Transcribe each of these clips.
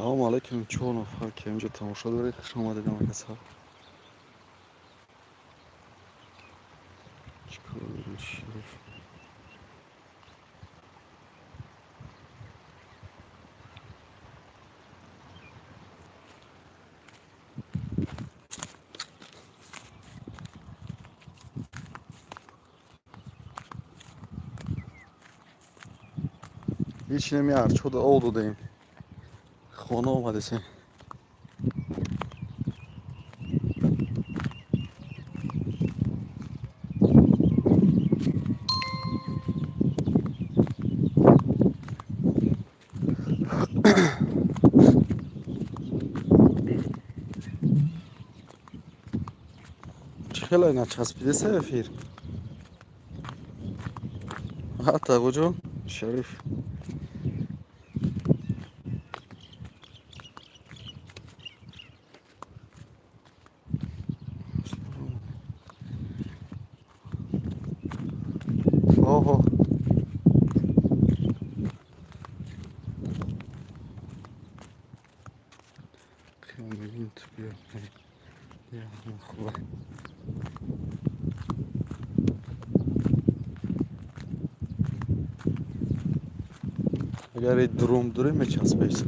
салом алайкум, чор нафар ки инҷо тамошо доред, хуш омадед амакасҳо. Чикор доред шариф? ҳеҷ намеард, чода ов додаем. Хона омадесем. Чӣ хелай начаспидеса эфир? Тағоҷон, Шариф. Оҳо. Камилин ту биё. Я хуб. Агар дром дуре мечаспеса.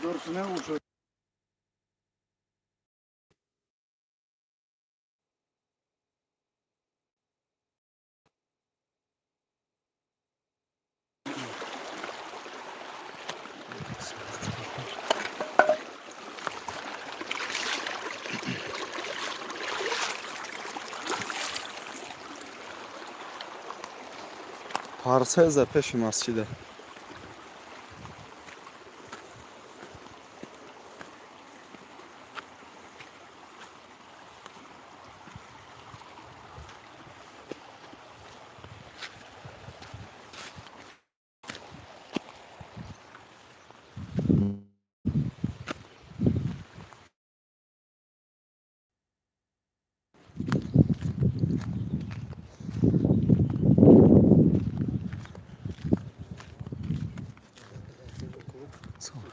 Краски не ушо. Парсеза пеши масҷида.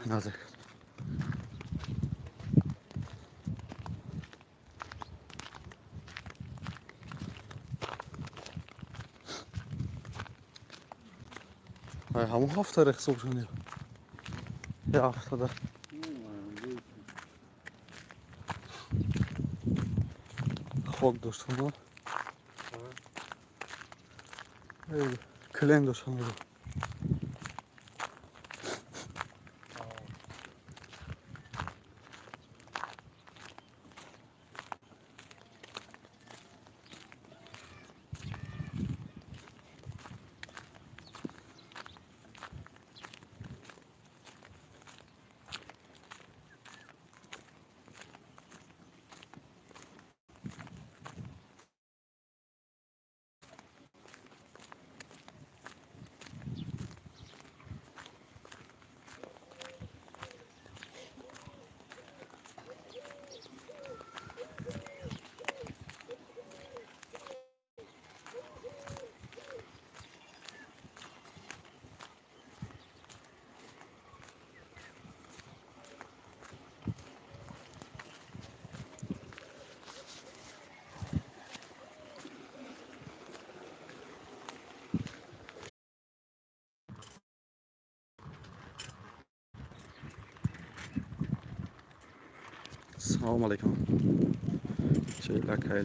Назик. Ай, ҳамон ҳафта рехсоб шунем. Я ҳафтада. Хок доштам. Клен доштам. Салом алейкум. Лакай.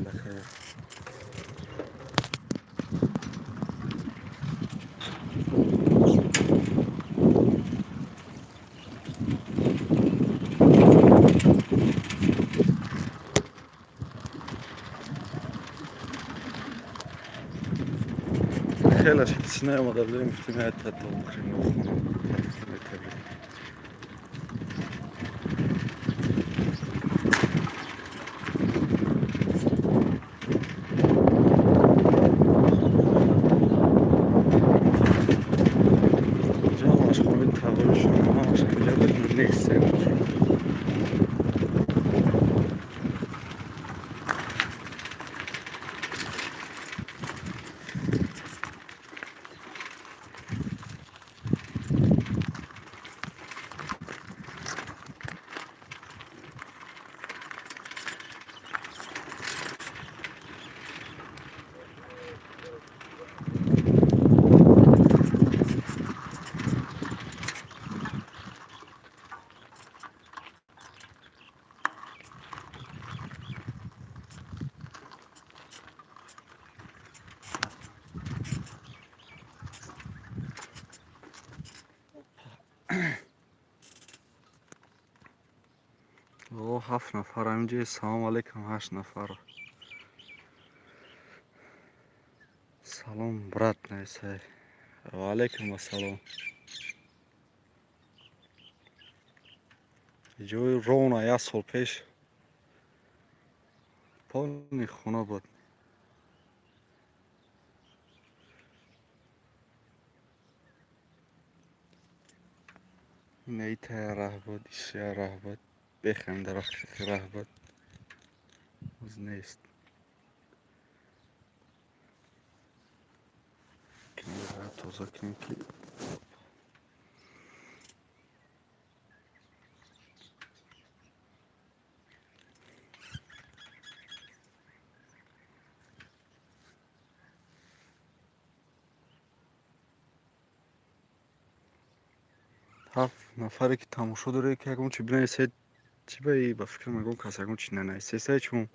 کسی نیامده بریم گفتیم هیئت تا بخوریم و تبریک. اینجا همش خواهید تقریب شما همش اینجا بدون نیست. او 7 نفر اینجا. سلام علیکم 8 نفر. سلام برات نیست. و علیکم السلام. جوی رونا یک سال پیش پانی خونه بود. نیت راه بود ایشیا راه بود بخم درخت راه بود از نیست که تازه کنیم که هفت نفری که تماشا داره که اگه چی بنویسید چی به با فکر میگم کسی اگه چی ننویسه سه چون